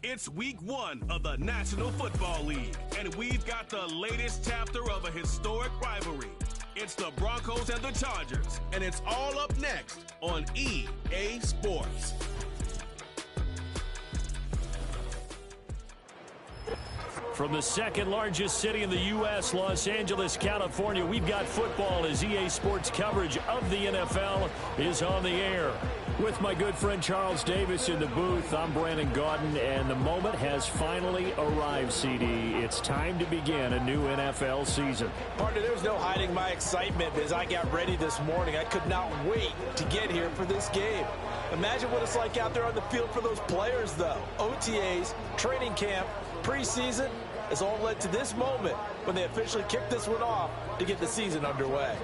It's week 1 of the National Football League, and we've got the latest chapter of a historic rivalry. It's the Broncos and the Chargers, and it's all up next on EA Sports. From the second largest city in the U.S., Los Angeles, California, we've got football as EA Sports coverage of the NFL is on the air. With my good friend Charles Davis in the booth, I'm Brandon Gaudin, and the moment has finally arrived, CD. It's time to begin a new NFL season. Partner, there's no hiding my excitement as I got ready this morning. I could not wait to get here for this game. Imagine what it's like out there on the field for those players, though. OTAs, training camp, preseason has all led to this moment when they officially kick this one off to get the season underway.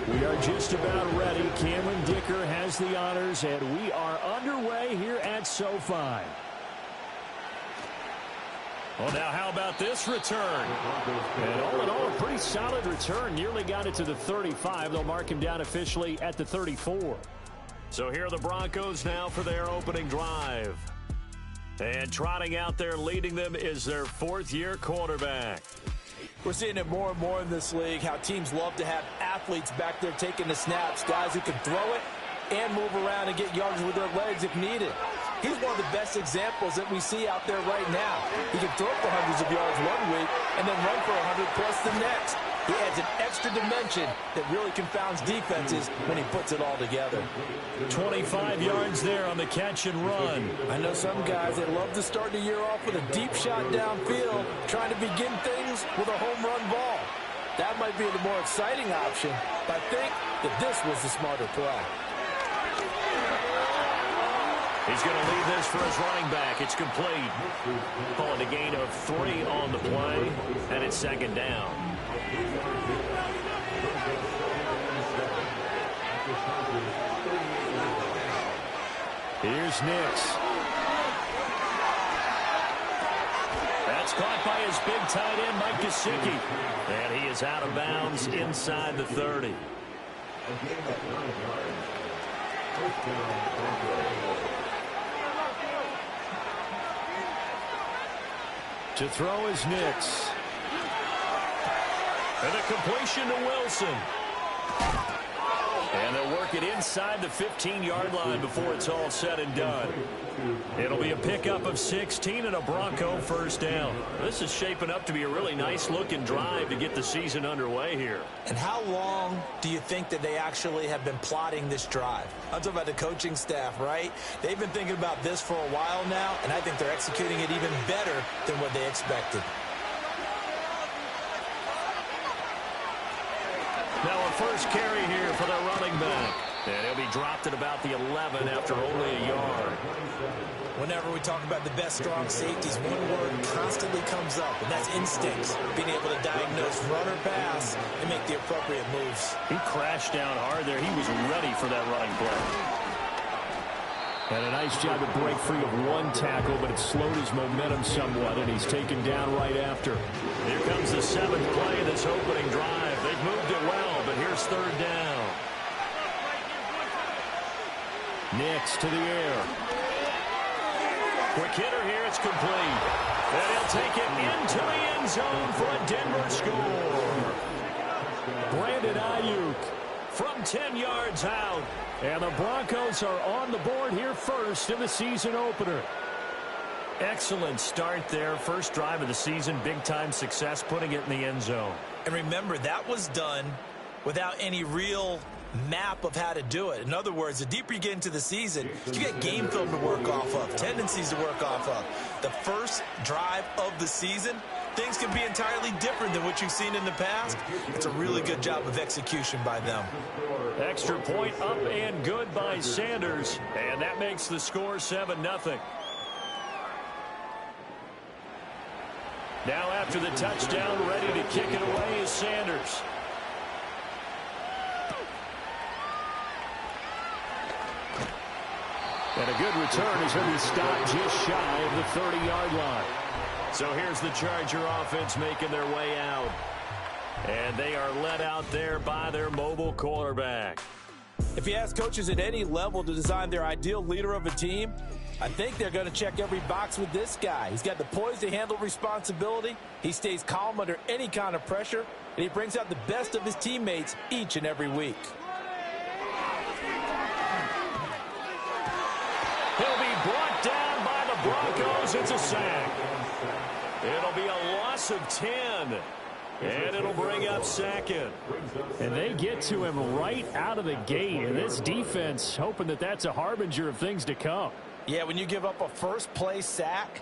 We are just about ready. Cameron Dicker has the honors, and we are underway here at SoFi. Well, now how about this return? And all in all, a pretty solid return. Nearly got it to the 35. They'll mark him down officially at the 34. So here are the Broncos now for their opening drive. And trotting out there leading them is their fourth-year quarterback. We're seeing it more and more in this league, how teams love to have athletes back there taking the snaps, guys who can throw it and move around and get yards with their legs if needed. He's one of the best examples that we see out there right now. He can throw for hundreds of yards one week and then run for 100-plus the next. He adds an extra dimension that really confounds defenses when he puts it all together. 25 yards there on the catch and run. I know some guys, they love to start the year off with a deep shot downfield, trying to begin things with a home run ball. That might be the more exciting option, but I think that this was the smarter play. He's going to lead this for his running back. It's complete. Calling a gain of 3 on the play, and it's second down. Here's Nix. That's caught by his big tight end, Mike Gesicki. And he is out of bounds inside the 30. To throw is Nix. And a completion to Wilson. And they'll work it inside the 15-yard line before it's all said and done. It'll be a pickup of 16 and a Bronco first down. This is shaping up to be a really nice-looking drive to get the season underway here. And how long do you think that they actually have been plotting this drive? I'm talking about the coaching staff, right? They've been thinking about this for a while now, and I think they're executing it even better than what they expected. Now a first carry here for the running back. And he'll be dropped at about the 11 after only a yard. Whenever we talk about the best strong safeties, one word constantly comes up, and that's instincts. Being able to diagnose run or pass and make the appropriate moves. He crashed down hard there. He was ready for that running play. And a nice job to break free of one tackle, but it slowed his momentum somewhat, and he's taken down right after. Here comes the 7th play of this opening drive. They've moved it well, but here's third down. Nix to the air. Quick hitter here, it's complete. And he'll take it into the end zone for a Denver score. Brandon Ayuk from 10 yards out. And the Broncos are on the board here first in the season opener. Excellent start there. First drive of the season, big-time success, putting it in the end zone. And remember, that was done without any real map of how to do it. In other words, the deeper you get into the season, you get game film to work off of, tendencies to work off of. The first drive of the season, things can be entirely different than what you've seen in the past. It's a really good job of execution by them. Extra point up and good by Sanders, and that makes the score 7-0. Now after the touchdown, ready to kick it away is Sanders. And a good return as he'll be stopped just shy of the 30-yard line. So here's the Charger offense making their way out. And they are led out there by their mobile quarterback. If you ask coaches at any level to design their ideal leader of a team, I think they're going to check every box with this guy. He's got the poise to handle responsibility. He stays calm under any kind of pressure, and he brings out the best of his teammates each and every week. He'll be brought down by the Broncos. It's a sack. It'll be a loss of 10. And it'll bring up second. And they get to him right out of the gate. And this defense hoping that that's a harbinger of things to come. Yeah, when you give up a first-play sack,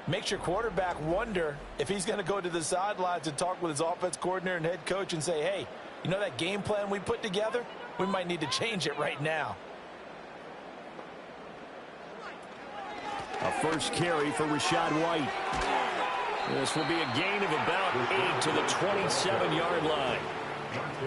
makes your quarterback wonder if he's going to go to the sidelines and talk with his offense coordinator and head coach and say, hey, you know that game plan we put together? We might need to change it right now. A first carry for Rachaad White. This will be a gain of about 8 to the 27-yard line.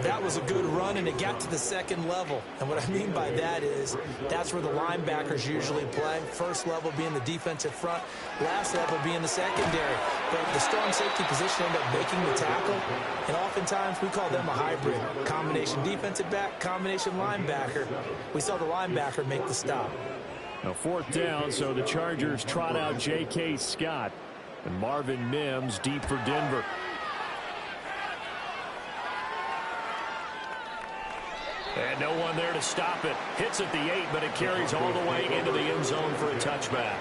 That was a good run, and it got to the second level. And what I mean by that is that's where the linebackers usually play. First level being the defensive front, last level being the secondary. But the strong safety position ended up making the tackle, and oftentimes we call them a hybrid. Combination defensive back, combination linebacker. We saw the linebacker make the stop. Now 4th down, so the Chargers trot out J.K. Scott. And Marvin Mims deep for Denver. And no one there to stop it. Hits at the 8, but it carries all the way into the end zone for a touchback.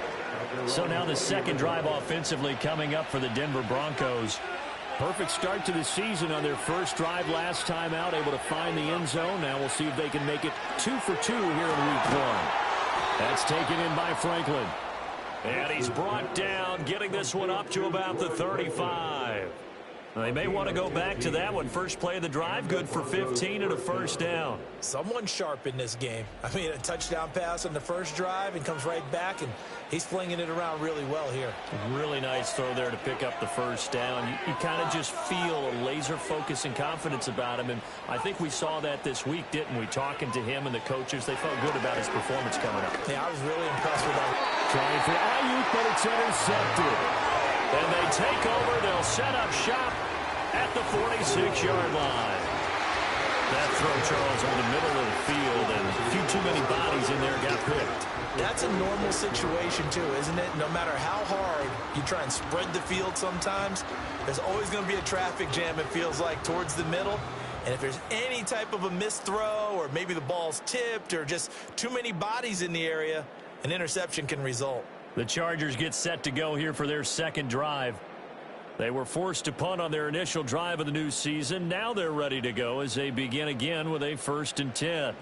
So now the second drive offensively coming up for the Denver Broncos. Perfect start to the season on their first drive last time out, able to find the end zone. Now we'll see if they can make it 2 for 2 here in week 1. That's taken in by Franklin. And he's brought down, getting this one up to about the 35. They may want to go back to that one. First play of the drive, good for 15 and a first down. Someone sharp in this game. I mean, a touchdown pass on the first drive and comes right back, and he's flinging it around really well here. Really nice throw there to pick up the first down. You kind of just feel a laser focus and confidence about him, and I think we saw that this week, didn't we? Talking to him and the coaches, they felt good about his performance coming up. Yeah, I was really impressed with that. Trying for Ayuk, but it's intercepted. And they take over. They'll set up shop at the 46-yard line. That throw, Charles, over the middle of the field, and a few too many bodies in there got picked. That's a normal situation, too, isn't it? No matter how hard you try and spread the field sometimes, there's always going to be a traffic jam, it feels like, towards the middle. And if there's any type of a missed throw, or maybe the ball's tipped, or just too many bodies in the area, an interception can result. The Chargers get set to go here for their second drive. They were forced to punt on their initial drive of the new season. Now they're ready to go as they begin again with a 1st and 10.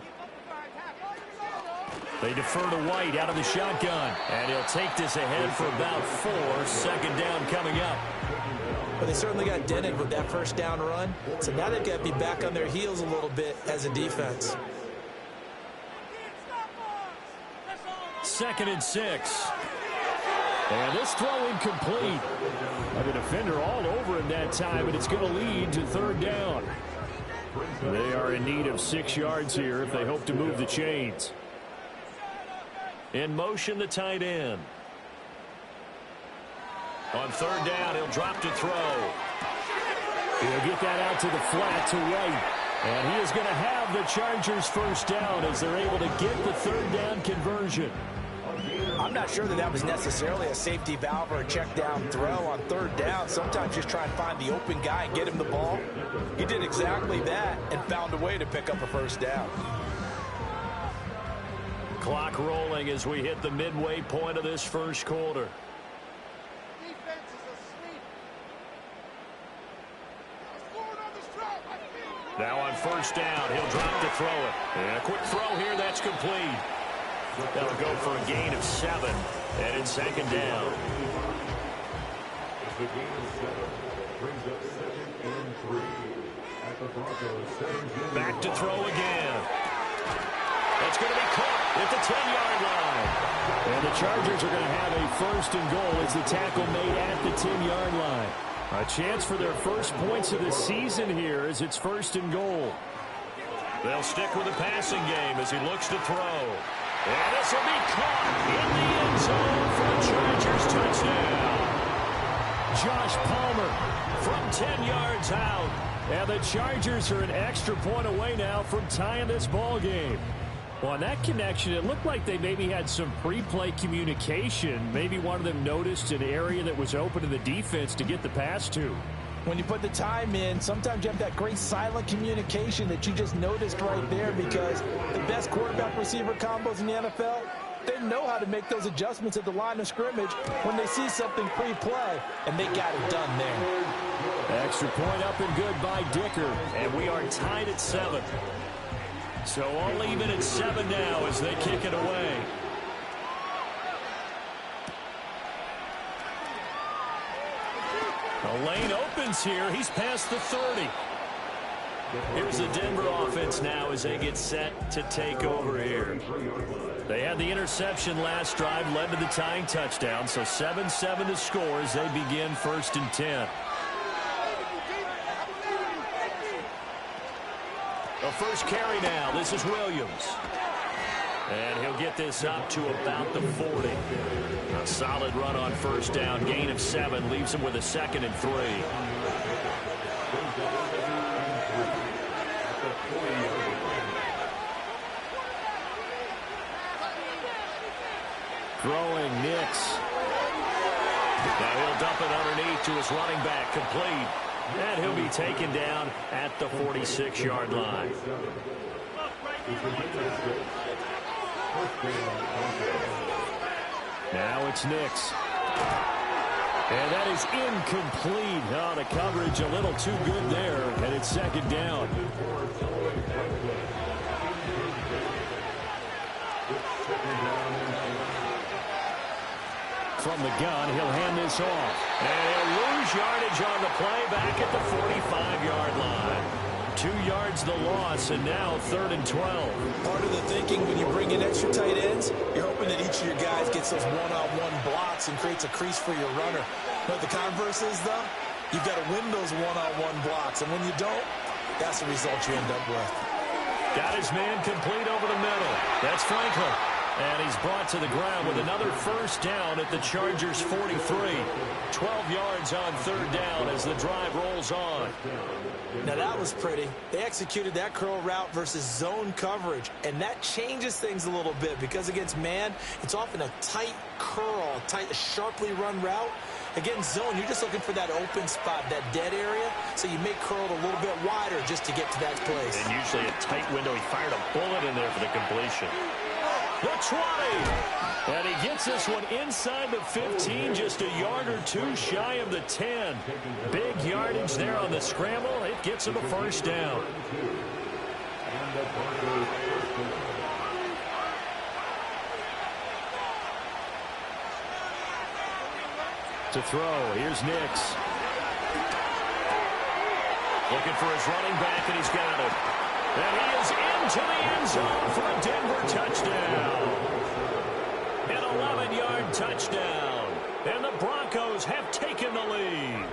They defer to White out of the shotgun. And he'll take this ahead for about 4. 2nd down coming up. But they certainly got dented with that first down run. So now they've got to be back on their heels a little bit as a defense. 2nd and 6. And this throw incomplete. The defender all over him that time, and it's going to lead to 3rd down. They are in need of 6 yards here if they hope to move the chains. In motion, the tight end. On 3rd down, he'll drop to throw. He'll get that out to the flat to White. And he is going to have the Chargers' first down as they're able to get the 3rd down conversion. I'm not sure that was necessarily a safety valve or a check down throw on 3rd down. Sometimes just try and find the open guy and get him the ball. He did exactly that and found a way to pick up a first down. Clock rolling as we hit the midway point of this first quarter. Now on 1st down, he'll drop to throw it. And a quick throw here, that's complete. That'll go for a gain of 7. And it's 2nd down. Back to throw again. That's going to be caught at the 10-yard line. And the Chargers are going to have a 1st and goal as the tackle made at the 10-yard line. A chance for their first points of the season here as it's 1st and goal. They'll stick with the passing game as he looks to throw. And this will be caught in the end zone for a Chargers touchdown. Josh Palmer from 10 yards out. And the Chargers are an extra point away now from tying this ball game. Well, on that connection, it looked like they maybe had some pre-play communication. Maybe one of them noticed an area that was open to the defense to get the pass to. When you put the time in, sometimes you have that great silent communication that you just noticed right there, because the best quarterback-receiver combos in the NFL, they know how to make those adjustments at the line of scrimmage when they see something pre-play, and they got it done there. Extra point up and good by Dicker, and we are tied at 7. So all even at 7 now as they kick it away. The lane opens here. He's past the 30. Here's the Denver offense now as they get set to take over here. They had the interception last drive, led to the tying touchdown. So 7-7 to score as they begin 1st and 10. The first carry now. This is Williams. And he'll get this up to about the 40. A solid run on 1st down. Gain of 7 leaves him with a 2nd and 3. Throwing Nix. Now he'll dump it underneath to his running back, complete. And he'll be taken down at the 46-yard line. Now it's Nix. And that is incomplete. Oh, the coverage a little too good there, and it's 2nd down. From the gun, he'll hand this off. And he'll lose yardage on the play back at the 45-yard line. 2 yards the loss, and now 3rd and 12. Part of the thinking when you bring in extra tight ends, you're hoping that each of your guys gets those one-on-one blocks and creates a crease for your runner. But the converse is, though, you've got to win those one-on-one blocks. And when you don't, that's the result you end up with. Got his man complete over the middle. That's Franklin. And he's brought to the ground with another 1st down at the Chargers' 43. 12 yards on 3rd down as the drive rolls on. Now that was pretty. They executed that curl route versus zone coverage, and that changes things a little bit because against man, it's often a tight curl, tight, sharply run route. Against zone, you're just looking for that open spot, that dead area, so you may curl it a little bit wider just to get to that place. And usually a tight window. He fired a bullet in there for the completion. The 20. And he gets this one inside the 15, just a yard or 2 shy of the 10. Big yardage there on the scramble. It gets him a 1st down. To throw, here's Nix. Looking for his running back, and he's got it. And he is into the end zone for a Denver touchdown. An 11-yard touchdown. And the Broncos have taken the lead.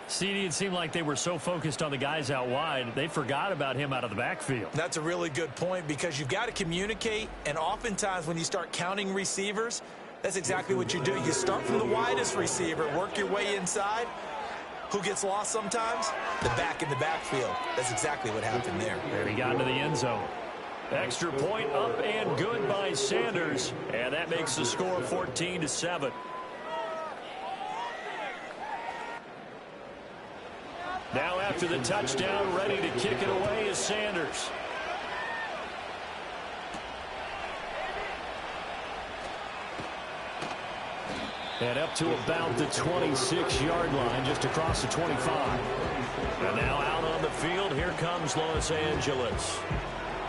CD, it seemed like they were so focused on the guys out wide, they forgot about him out of the backfield. That's a really good point because you've got to communicate, and oftentimes when you start counting receivers, that's exactly what you do. You start from the widest receiver, work your way inside. Who gets lost sometimes? The back in the backfield. That's exactly what happened there. And he got into the end zone. Extra point up and good by Sanders. And that makes the score 14-7. Now after the touchdown, ready to kick it away is Sanders. And up to about the 26-yard line, just across the 25. And now out on the field, here comes Los Angeles.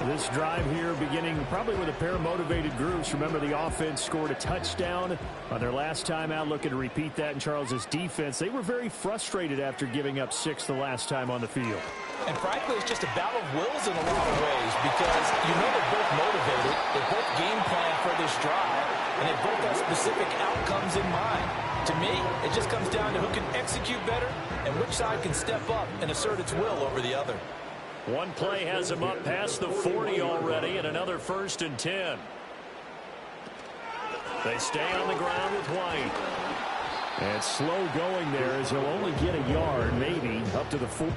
This drive here beginning probably with a pair of motivated groups. Remember, the offense scored a touchdown on their last time out, looking to repeat that in Charles's defense. They were very frustrated after giving up 6 the last time on the field. And frankly, it's just a battle of wills in a lot of ways because you know they're both motivated, they both game plan for this drive, and they both have specific outcomes in mind. To me, it just comes down to who can execute better and which side can step up and assert its will over the other. One play has him up past the 40 already, and another 1st and 10. They stay on the ground with White. And slow going there as he'll only get a yard, maybe, up to the 4.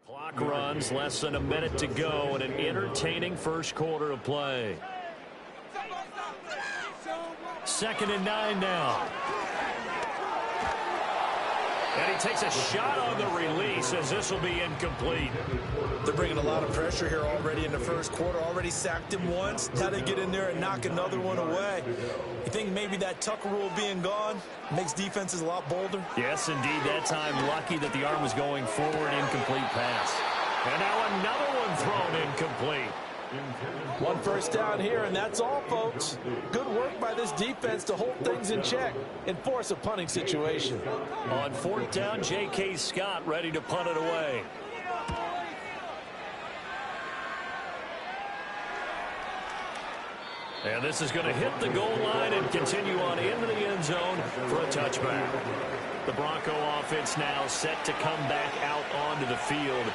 Clock runs, less than a minute to go in an entertaining first quarter of play. 2nd and 9 now. And he takes a shot on the release as this will be incomplete. They're bringing a lot of pressure here already in the first quarter. Already sacked him once. How to get in there and knock another one away. You think maybe that Tucker rule being gone makes defenses a lot bolder? Yes, indeed. That time lucky that the arm was going forward. Incomplete pass. And now another one thrown incomplete. One first down here, and that's all, folks. Good work by this defense to hold things in check and force a punting situation. On 4th down, J.K. Scott ready to punt it away. And this is going to hit the goal line and continue on into the end zone for a touchback. The Bronco offense now set to come back out onto the field.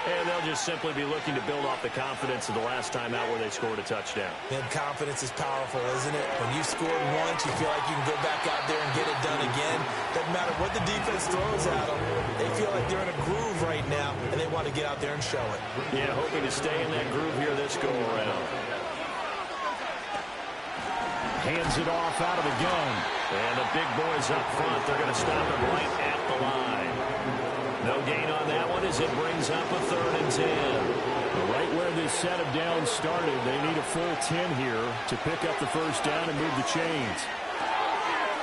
And they'll just simply be looking to build off the confidence of the last time out where they scored a touchdown. And confidence is powerful, isn't it? When you scored once, you feel like you can go back out there and get it done again. Doesn't matter what the defense throws at them. They feel like they're in a groove right now, and they want to get out there and show it. Yeah, hoping to stay in that groove here this go-around. Hands it off out of the gun. And the big boys up front, they're going to stop it right at the line. No gain on that one as it brings up a 3rd and 10. Right where this set of downs started, they need a full 10 here to pick up the first down and move the chains.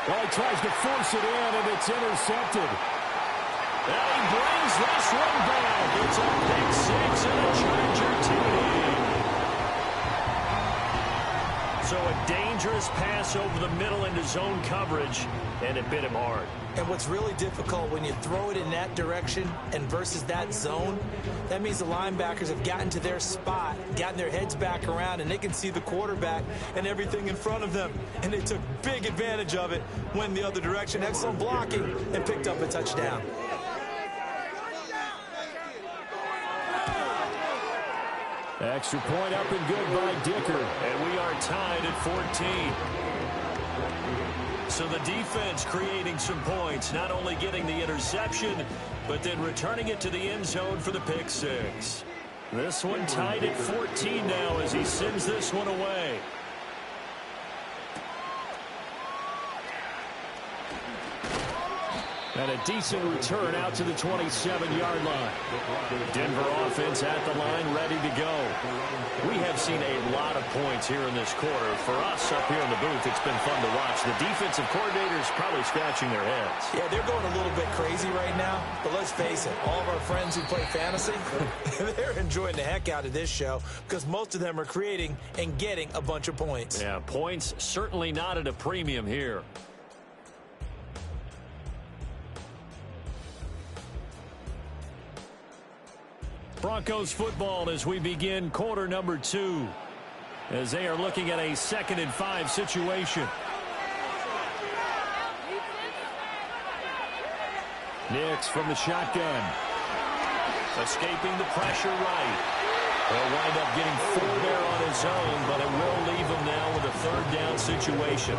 Well, he tries to force it in, and it's intercepted. And he brings this one back. It's a big 6 and a Charger TD. So a dangerous pass over the middle into zone coverage, and it bit him hard. And what's really difficult when you throw it in that direction and versus that zone, that means the linebackers have gotten to their spot, gotten their heads back around, and they can see the quarterback and everything in front of them. And they took big advantage of it, went the other direction, excellent blocking, and picked up a touchdown. Extra point up and good by Dicker. And we are tied at 14. So the defense creating some points, not only getting the interception, but then returning it to the end zone for the pick 6. This one tied at 14 now as he sends this one away. And a decent return out to the 27-yard line. Denver offense at the line, ready to go. We have seen a lot of points here in this quarter. For us up here in the booth, it's been fun to watch. The defensive coordinators probably scratching their heads. Yeah, they're going a little bit crazy right now. But let's face it, all of our friends who play fantasy, they're enjoying the heck out of this show because most of them are creating and getting a bunch of points. Yeah, points certainly not at a premium here. Broncos football as we begin quarter number 2, as they are looking at a 2nd and 5 situation. Nix from the shotgun. Escaping the pressure right. He'll wind up getting 4 there on his own, but it will leave him now with a 3rd down situation.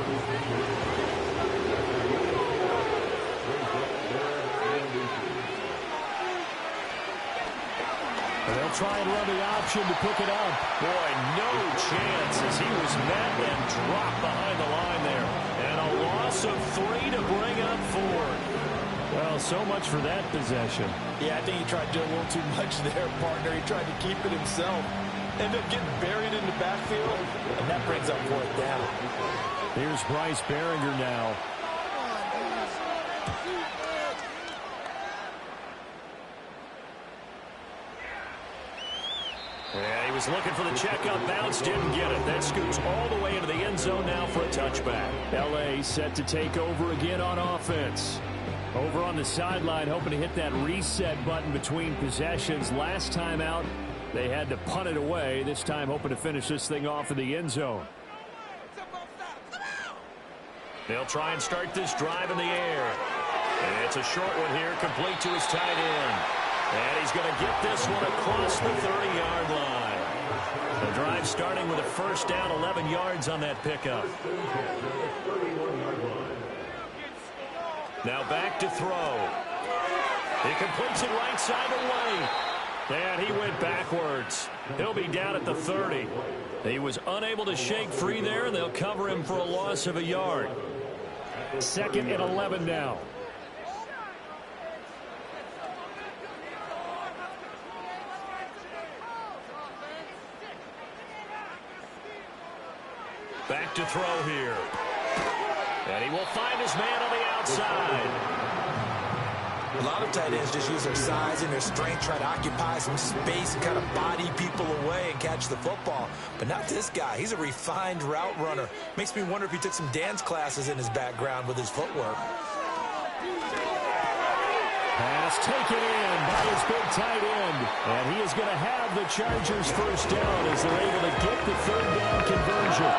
They'll try and run the option to pick it up. Boy, no chance as he was met and dropped behind the line there. And a loss of 3 to bring up 4. Well, so much for that possession. Yeah, I think he tried to do a little too much there, partner. He tried to keep it himself. Ended up getting buried in the backfield, and that brings up 4th down. Here's Bryce Behringer now. Yeah, he was looking for the checkup bounce, didn't get it. That scoots all the way into the end zone now for a touchback. L.A. set to take over again on offense. Over on the sideline, hoping to hit that reset button between possessions. Last time out, they had to punt it away. This time, hoping to finish this thing off in the end zone. They'll try and start this drive in the air. And it's a short one here, complete to his tight end. And he's going to get this one across the 30-yard line. The drive starting with a 1st down, 11 yards on that pickup. Now back to throw. He completes it right side away. he went backwards. He'll be down at the 30. He was unable to shake free there, and they'll cover him for a loss of a yard. 2nd and 11 now. Back to throw here. And he will find his man on the outside. A lot of tight ends just use their size and their strength, try to occupy some space and kind of body people away and catch the football. But not this guy. He's a refined route runner. Makes me wonder if he took some dance classes in his background with his footwork. Pass taken in by his big tight end. And he is going to have the Chargers first down as they're able to get the 3rd down conversion.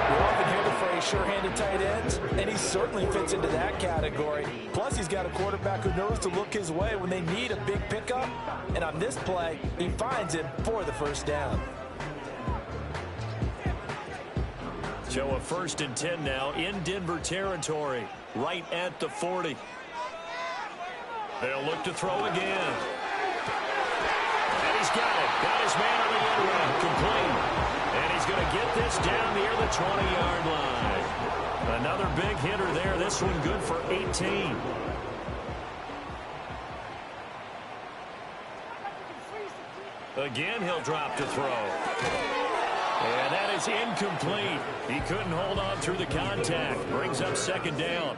We often hear the phrase sure-handed tight ends, and he certainly fits into that category. Plus, he's got a quarterback who knows to look his way when they need a big pickup. And on this play, he finds him for the first down. So a 1st and 10 now in Denver territory, right at the 40. They'll look to throw again. And he's got it. Got his man on the end route. Complete. And he's going to get this down near the 20-yard line. Another big hitter there. This one good for 18. Again, he'll drop to throw. And that is incomplete. He couldn't hold on through the contact. Brings up 2nd down.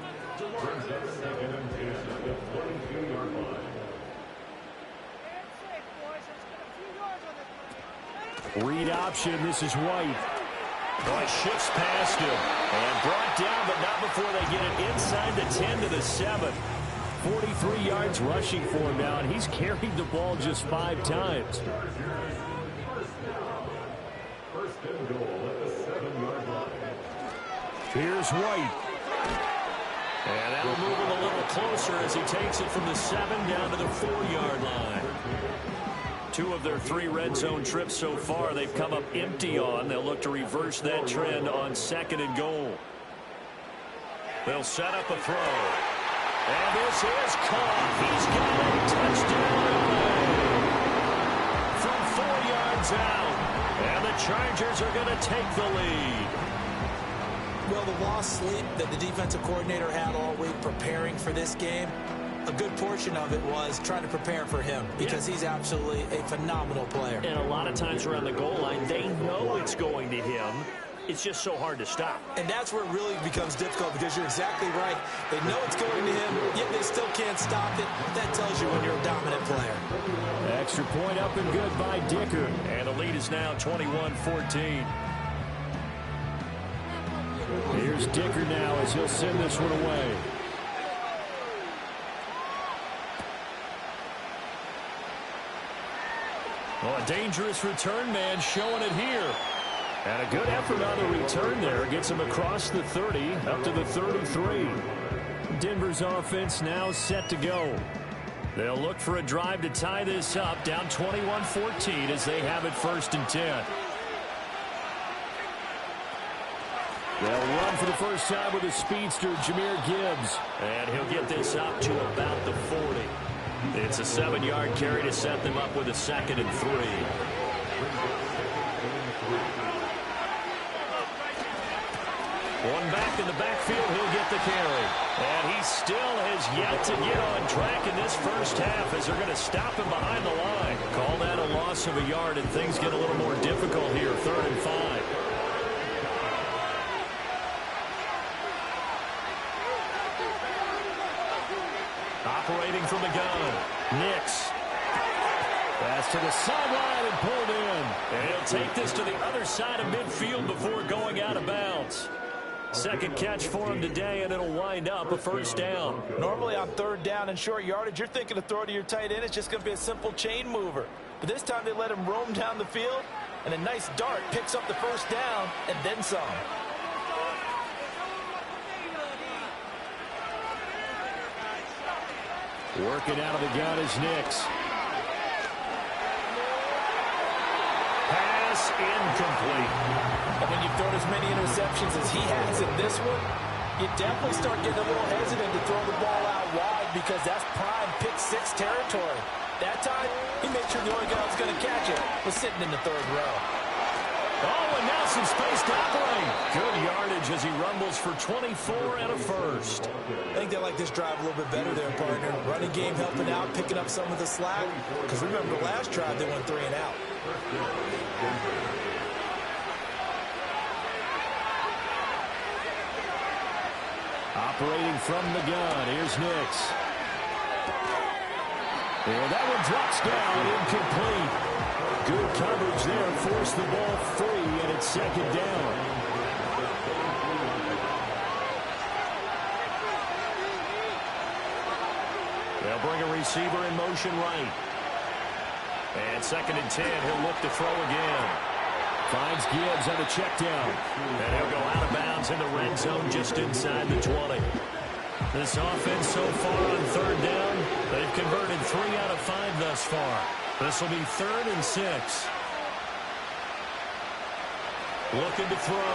Read option. This is White. Boy, shifts past him. And brought down, but not before they get it inside the 10 to the 7. 43 yards rushing for him now, and he's carried the ball just 5 times. Here's White. And that'll move him a little closer as he takes it from the 7 down to the 4-yard line. 2 of their 3 red zone trips so far they've come up empty on. They'll look to reverse that trend on 2nd and goal. They'll set up a throw. And this is caught. He's got a touchdown from 4 yards out. And the Chargers are going to take the lead. Well, the lost sleep that the defensive coordinator had all week preparing for this game, a good portion of it was trying to prepare for him because he's absolutely a phenomenal player. And a lot of times around the goal line, they know it's going to him. It's just so hard to stop. And that's where it really becomes difficult because you're exactly right. They know it's going to him, yet they still can't stop it. That tells you when you're a dominant player. Extra point up and good by Dicker. And the lead is now 21-14. Here's Dicker now as he'll send this one away. Well, a dangerous return man showing it here. And a good effort on the return there. Gets him across the 30 up to the 33. Denver's offense now set to go. They'll look for a drive to tie this up. Down 21-14 as they have it 1st and 10. They'll run for the first time with a speedster, Jahmyr Gibbs. And he'll get this up to about the 40. It's a 7-yard carry to set them up with a 2nd and 3. One back in the backfield, he'll get the carry. And he still has yet to get on track in this first half as they're going to stop him behind the line. Call that a loss of a yard, and things get a little more difficult here, 3rd and 5. Operating from the gun, Nix. Pass to the sideline and pulled in. And he'll take this to the other side of midfield before going out of bounds. 2nd catch for him today, and it'll wind up a 1st down. Normally on 3rd down and short yardage, you're thinking to throw to your tight end. It's just going to be a simple chain mover. But this time they let him roam down the field, and a nice dart picks up the 1st down and then some. Working out of the gun is Nix. Pass incomplete. And when you've thrown as many interceptions as he has in this one, you definitely start getting a little hesitant to throw the ball out wide because that's prime pick 6 territory. That time, he made sure the only guy that was going to catch it was sitting in the third row. Oh, and now some space to operate. Good yardage as he rumbles for 24 and a first. I think they like this drive a little bit better there, partner. Running game helping out, picking up some of the slack. Because remember, the last drive, they went 3 and out. Operating from the gun, here's Nix. And that one drops down, incomplete. Good coverage there, forced the ball free, and it's second down. They'll bring a receiver in motion right. And 2nd and 10, he'll look to throw again. Finds Gibbs on the check down. And he'll go out of bounds in the red zone just inside the 20. This offense so far on 3rd down, they've converted 3 out of 5 thus far. This will be 3rd and 6. Looking to throw.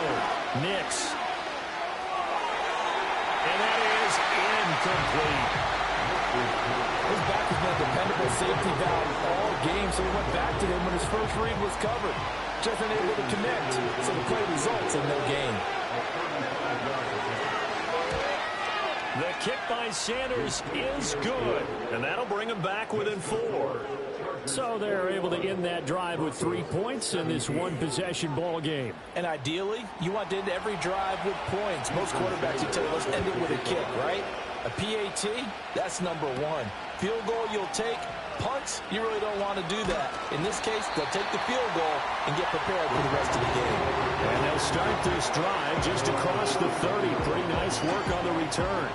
Nix. And that is incomplete. His back has been a dependable safety valve all game, so he went back to him when his first read was covered. Just unable to connect, so the play results in no gain. The kick by Sanders is good, and that'll bring him back within 4. So they're able to end that drive with 3 points in this one-possession ball game. And ideally, you want to end every drive with points. Most quarterbacks, you tell you, let's end it with a kick, right? A PAT, that's number 1. Field goal you'll take. Punts, you really don't want to do that. In this case, they'll take the field goal and get prepared for the rest of the game. And they'll start this drive just across the 30. Pretty nice work on the return.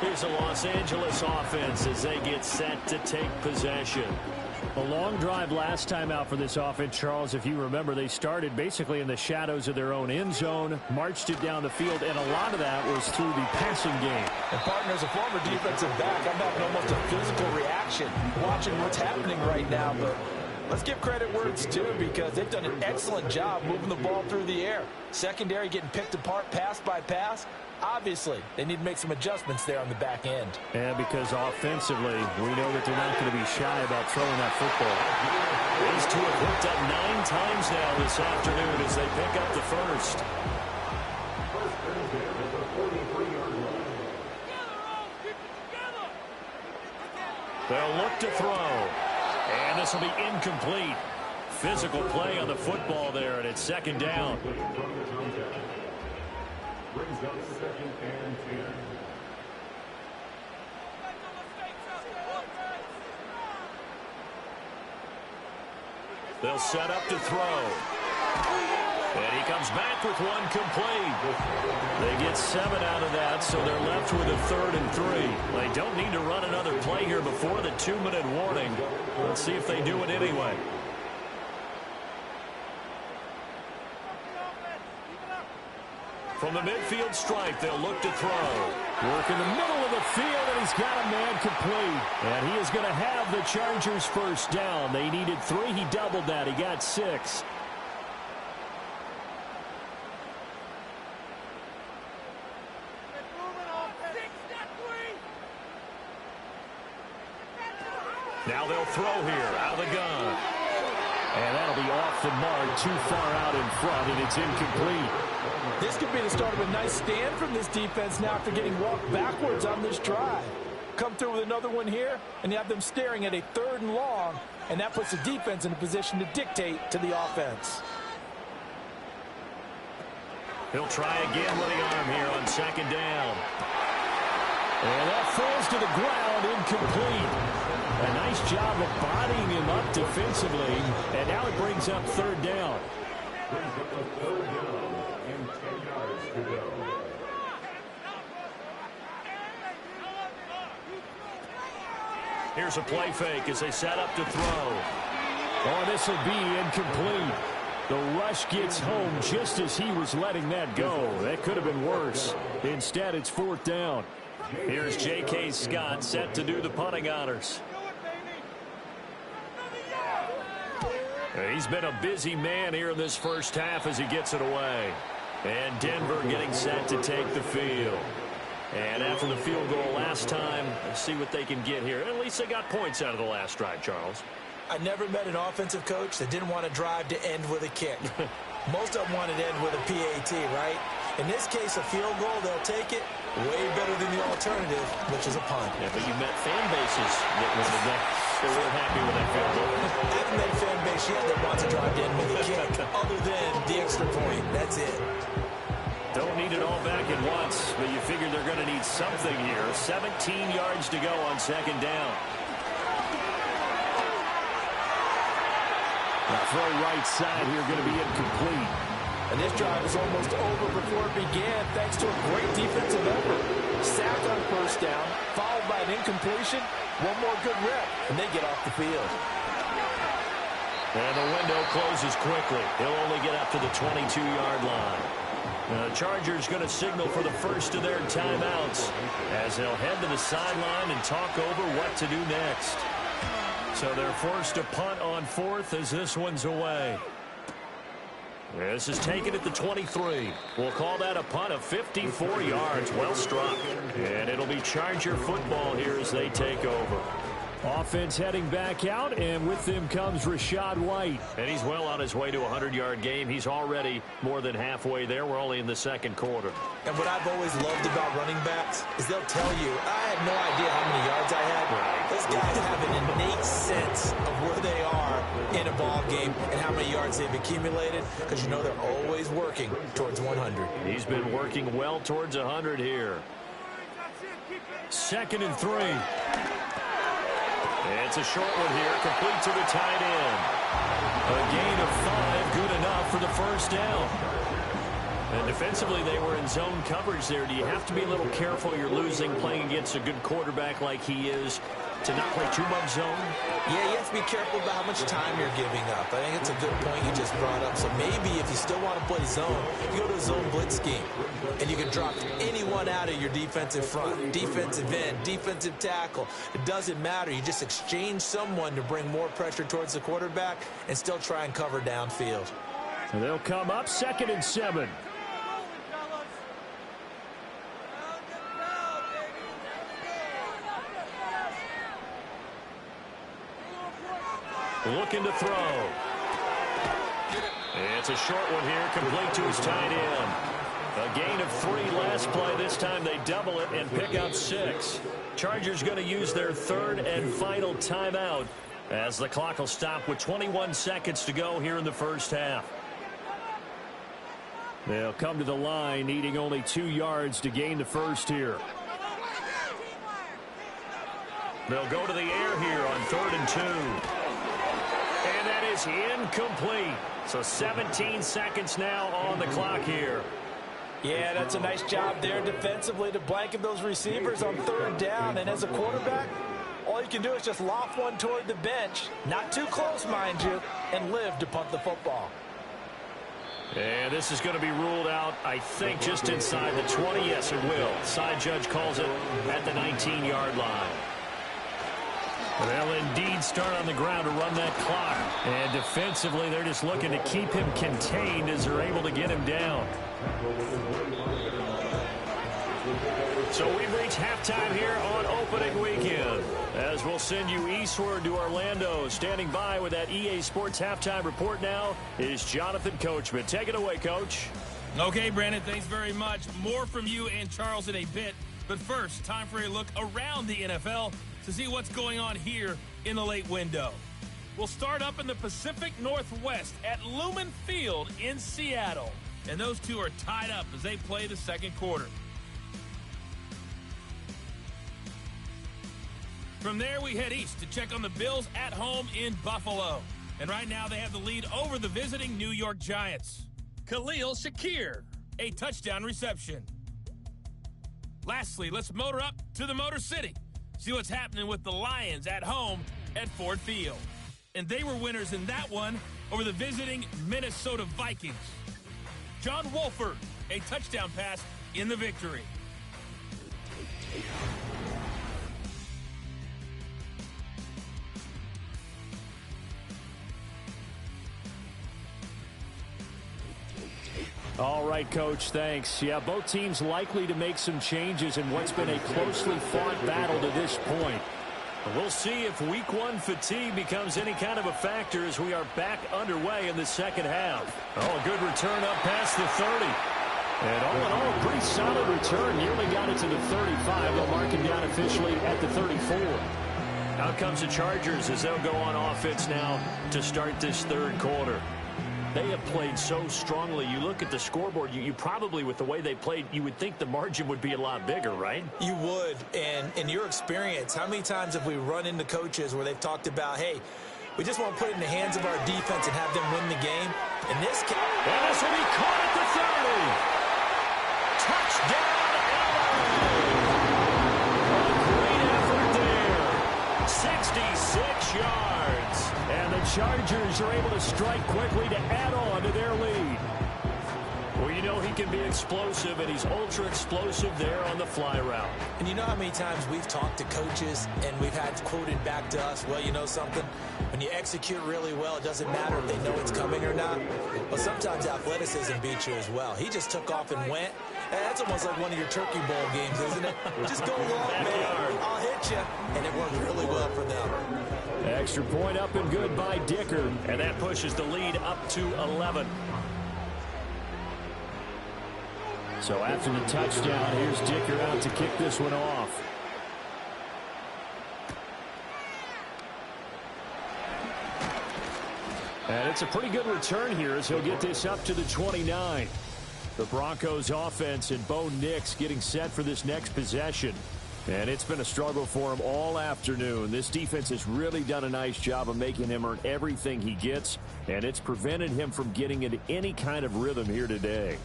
Here's the Los Angeles offense as they get set to take possession. A long drive last time out for this offense, Charles. If you remember, they started basically in the shadows of their own end zone, marched it down the field, and a lot of that was through the passing game. And partner, as a former defensive back, I'm having almost a physical reaction watching what's happening right now. But let's give credit where it's due because they've done an excellent job moving the ball through the air. Secondary getting picked apart pass by pass. Obviously, they need to make some adjustments there on the back end. And because offensively, we know that they're not going to be shy about throwing that football. These two have hooked up 9 times now this afternoon as they pick up the first. They'll look to throw. And this will be incomplete. Physical play on the football there, and it's 2nd down. Brings up 2nd and 10. They'll set up to throw. And he comes back with one complete. They get 7 out of that, so they're left with a 3rd and 3. They don't need to run another play here before the 2-minute warning. Let's see if they do it anyway. From the midfield stripe, they'll look to throw. Work in the middle of the field, and he's got a man complete. And he is going to have the Chargers first down. They needed 3. He doubled that. He got 6. Now they'll throw here out of the gun. And that'll be off the mark, too far out in front, and it's incomplete. This could be the start of a nice stand from this defense now after getting walked backwards on this drive. Come through with another one here, and you have them staring at a 3rd and long, and that puts the defense in a position to dictate to the offense. He'll try again with the arm here on 2nd down. And that falls to the ground, incomplete. A nice job of bodying him up defensively, and now it brings up 3rd down. Brings up a 3rd down and 10 yards to go. Here's a play fake as they set up to throw. Oh, this will be incomplete. The rush gets home just as he was letting that go. That could have been worse. Instead, it's 4th down. Here's J.K. Scott set to do the punting honors. He's been a busy man here in this first half as he gets it away. And Denver getting set to take the field. And after the field goal last time, let's see what they can get here. At least they got points out of the last drive, Charles. I never met an offensive coach that didn't want to drive to end with a kick. Most of them want to end with a PAT, right? In this case, a field goal, they'll take it. Way better than the alternative, which is a punt. Yeah, but you met fan bases that wanted that. They weren't happy with that field goal. I haven't met a fan base yet that wants to drive to end with a kick, other than the extra point. That's it. Don't need it all back at once, but you figure they're going to need something here. 17 yards to go on second down. The throw right side here going to be incomplete. And this drive is almost over before it began, thanks to a great defensive effort. Sack on first down, followed by an incompletion. One more good rep, and they get off the field. And the window closes quickly. He'll only get up to the 22-yard line. The Chargers going to signal for the first of their timeouts as they'll head to the sideline and talk over what to do next. So they're forced to punt on fourth as this one's away. This is taken at the 23. We'll call that a punt of 54 yards. Well struck. And it'll be Charger football here as they take over. Offense heading back out, and with them comes Rachaad White. And he's well on his way to a 100-yard game. He's already more than halfway there. We're only in the second quarter. And what I've always loved about running backs is they'll tell you, I had no idea how many yards I had. Right. Those guys have an innate sense of where they are in a ball game and how many yards they've accumulated, because you know they're always working towards 100. He's been working well towards 100 here. 2nd and 3. It's a short one here, complete to the tight end. A gain of 5, good enough for the first down. And defensively, they were in zone coverage there. Do you have to be a little careful? You're losing, playing against a good quarterback like he is, to not play too much zone? Yeah, you have to be careful about how much time you're giving up. I think it's a good point you just brought up. So maybe if you still want to play zone, you go to a zone blitz scheme. And you can drop anyone out of your defensive front, defensive end, defensive tackle. It doesn't matter. You just exchange someone to bring more pressure towards the quarterback and still try and cover downfield. And they'll come up 2nd and 7. Looking to throw. It's a short one here, complete to his tight end. A gain of 3 last play. This time they double it and pick up 6. Chargers going to use their 3rd and final timeout as the clock will stop with 21 seconds to go here in the first half. They'll come to the line needing only 2 yards to gain the first here. They'll go to the air here on 3rd and 2. And that is incomplete. So 17 seconds now on the clock here. Yeah, that's a nice job there defensively to blanket those receivers on 3rd down. And as a quarterback, all you can do is just loft one toward the bench, not too close, mind you, and live to punt the football. And this is going to be ruled out, I think, just inside the 20. Yes, it will. Side judge calls it at the 19-yard line. They'll indeed start on the ground to run that clock. And defensively, they're just looking to keep him contained as they're able to get him down. So we've reached halftime here on opening weekend, as we'll send you eastward to Orlando. Standing by with that EA Sports halftime report now is Jonathan Coachman. Take it away, Coach. Okay, Brandon, thanks very much. More from you and Charles in a bit. But first, time for a look around the NFL to see what's going on here in the late window. We'll start up in the Pacific Northwest at Lumen Field in Seattle. And those two are tied up as they play the second quarter. From there, we head east to check on the Bills at home in Buffalo. And right now, they have the lead over the visiting New York Giants. Khalil Shakir, a touchdown reception. Lastly, let's motor up to the Motor City. See what's happening with the Lions at home at Ford Field. And they were winners in that one over the visiting Minnesota Vikings. John Wolford, a touchdown pass in the victory. All right, Coach, thanks. Yeah, both teams likely to make some changes in what's been a closely fought battle to this point. We'll see if week one fatigue becomes any kind of a factor as we are back underway in the second half. Oh, a good return up past the 30. And all in all, a pretty solid return. Nearly got it to the 35. They'll mark him down officially at the 34. Out comes the Chargers as they'll go on offense now to start this third quarter. They have played so strongly. You look at the scoreboard, you probably, with the way they played, you would think the margin would be a lot bigger, right? You would. And in your experience, how many times have we run into coaches where they've talked about, hey, we just want to put it in the hands of our defense and have them win the game? In this case, and this will be caught at the 30. Touchdown, LA. A great effort there. 66 yards. And the Chargers are able to strike quickly to add on to their lead. Well, you know he can be explosive, and he's ultra explosive there on the fly route. And you know how many times we've talked to coaches and we've had quoted back to us, well, you know something? When you execute really well, it doesn't matter if they know it's coming or not. But sometimes athleticism beats you as well. He just took off and went. And that's almost like one of your Turkey Bowl games, isn't it? Just go long, man. I'll hit you. And it worked really well for them. Extra point up and good by Dicker. And that pushes the lead up to 11. So after the touchdown, here's Dicker out to kick this one off. And it's a pretty good return here as he'll get this up to the 29. The Broncos offense and Bo Nix getting set for this next possession. And it's been a struggle for him all afternoon. This defense has really done a nice job of making him earn everything he gets, and it's prevented him from getting into any kind of rhythm here today.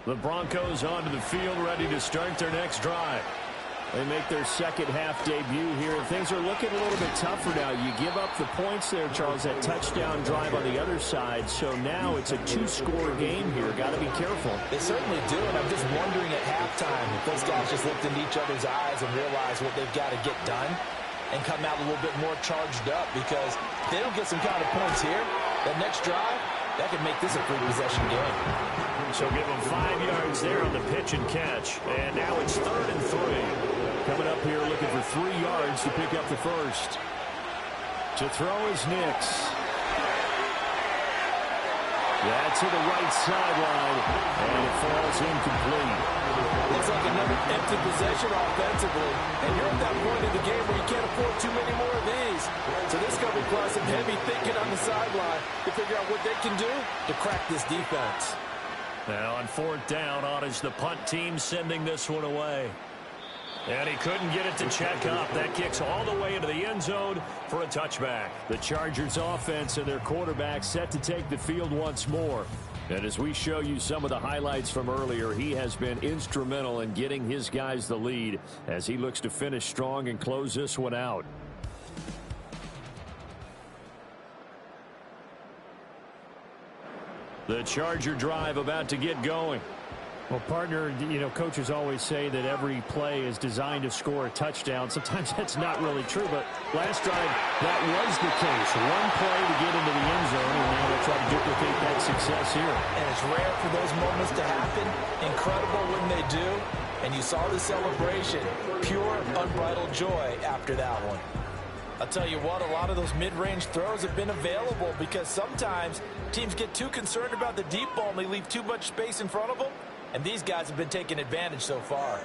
The Broncos onto the field, ready to start their next drive. They make their second half debut here, and things are looking a little bit tougher now. You give up the points there, Charles, that touchdown drive on the other side. So now it's a two-score game here. Got to be careful. They certainly do, and I'm just wondering at halftime if those guys just looked into each other's eyes and realized what they've got to get done and come out a little bit more charged up, because if they don't get some kind of points here, that next drive, that could make this a free possession game. So give them 5 yards there on the pitch and catch. And now it's 3rd and 3. Coming up here looking for 3 yards to pick up the first. To throw is Nix. That's to the right sideline, and it falls incomplete. Looks like another empty possession offensively, and you're at that point in the game where you can't afford too many more of these. So this could require some heavy thinking on the sideline to figure out what they can do to crack this defense. Now on 4th down, on is the punt team sending this one away. And he couldn't get it to check up. That kicks all the way into the end zone for a touchback. The Chargers offense and their quarterback set to take the field once more. And as we show you some of the highlights from earlier, he has been instrumental in getting his guys the lead as he looks to finish strong and close this one out. The Charger drive about to get going. Well, partner, you know, coaches always say that every play is designed to score a touchdown. Sometimes that's not really true, but last drive, that was the case. One play to get into the end zone, and now they'll try to duplicate that success here. And it's rare for those moments to happen. Incredible when they do. And you saw the celebration. Pure, unbridled joy after that one. I'll tell you what, a lot of those mid-range throws have been available because sometimes teams get too concerned about the deep ball and they leave too much space in front of them. And these guys have been taking advantage so far.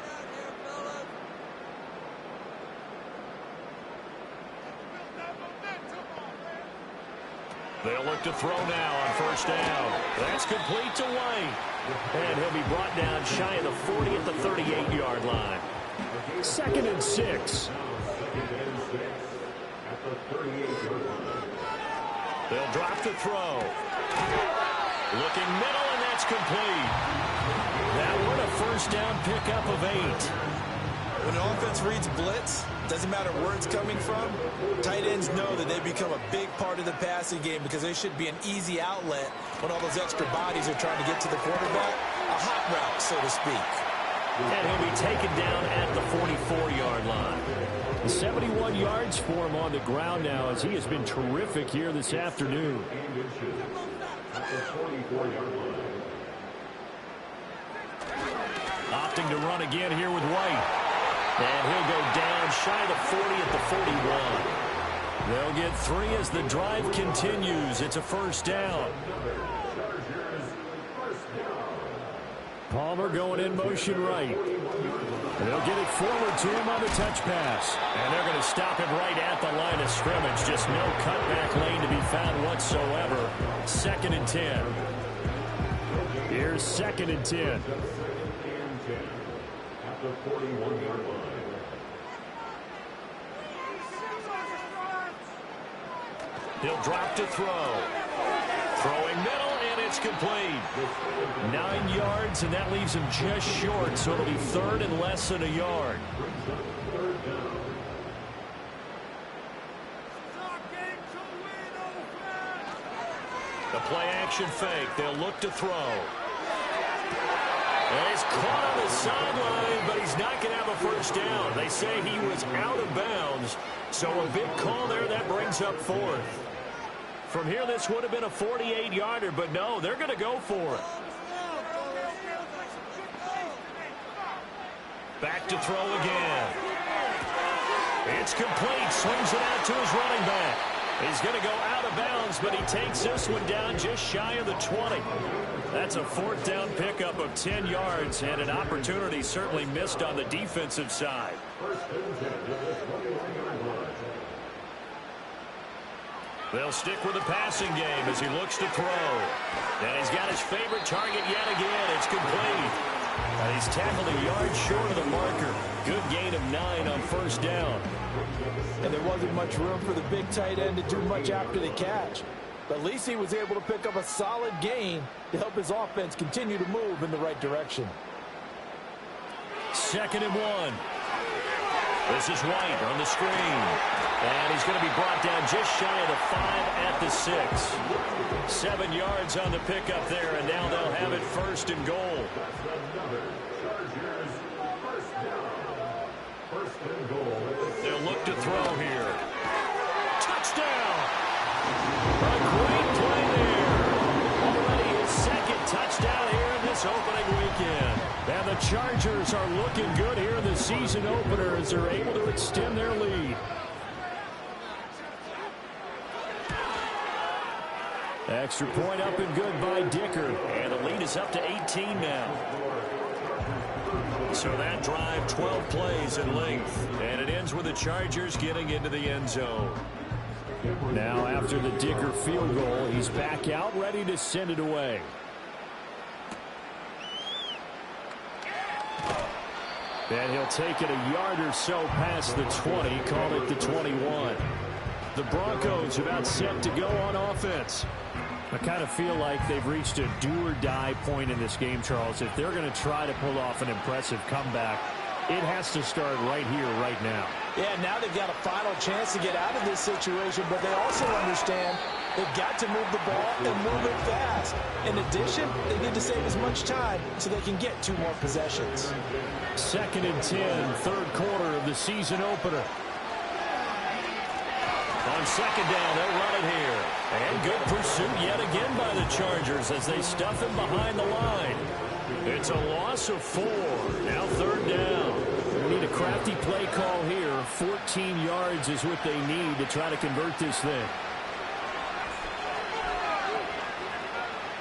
They'll look to throw now on 1st down. That's complete to White. And he'll be brought down shy of the 40 at the 38-yard line. 2nd and 6. They'll drop the throw. Looking middle, and that's complete. That one a 1st down pickup of 8. When an offense reads blitz, doesn't matter where it's coming from, tight ends know that they become a big part of the passing game because they should be an easy outlet when all those extra bodies are trying to get to the quarterback. A hot route, so to speak. And he'll be taken down at the 44-yard line. 71 yards for him on the ground now, as he has been terrific here this afternoon. Opting to run again here with White. And he'll go down shy of the 40 at the 41. They'll get 3 as the drive continues. It's a first down. Palmer going in motion right. They'll get it forward to him on the touch pass. And they're going to stop him right at the line of scrimmage. Just no cutback lane to be found whatsoever. 2nd and 10. Here's 2nd and 10. At the 41-yard line. He'll drop to throw. Throwing middle, and it's complete. 9 yards, and that leaves him just short, so it'll be 3rd and less than a yard. The play-action fake. They'll look to throw. And he's caught on the sideline, but he's not going to have a first down. They say he was out of bounds, so a big call there. That brings up 4th. From here, this would have been a 48-yarder, but no, they're going to go for it. Back to throw again. It's complete. Swings it out to his running back. He's going to go out of bounds, but he takes this one down just shy of the 20. That's a 4th down pickup of 10 yards, and an opportunity certainly missed on the defensive side. They'll stick with the passing game as he looks to throw. And he's got his favorite target yet again. It's complete. And he's tackled a yard short of the marker. Good gain of 9 on first down. And there wasn't much room for the big tight end to do much after the catch. But at least he was able to pick up a solid gain to help his offense continue to move in the right direction. 2nd and 1. This is White on the screen. And he's going to be brought down just shy of the 5 at the 6. 7 yards on the pickup there, and now they'll have it 1st and goal. They'll look to throw here. Touchdown! A great play there. Already his 2nd touchdown here in this opening weekend. And the Chargers are looking good here in the season opener as they're able to extend their lead. Extra point up and good by Dicker. And the lead is up to 18 now. So that drive, 12 plays in length. And it ends with the Chargers getting into the end zone. Now after the Dicker field goal, he's back out ready to send it away. And he'll take it a yard or so past the 20, call it the 21. The Broncos about set to go on offense. I kind of feel like they've reached a do-or-die point in this game, Charles. If they're going to try to pull off an impressive comeback, it has to start right here, right now. Yeah, now they've got a final chance to get out of this situation, but they also understand they've got to move the ball and move it fast. In addition, they need to save as much time so they can get 2 more possessions. 2nd and 10, 3rd quarter of the season opener. On 2nd down, they'll run it here. And good pursuit yet again by the Chargers as they stuff him behind the line. It's a loss of 4. Now 3rd down. They need a crafty play call here. 14 yards is what they need to try to convert this thing.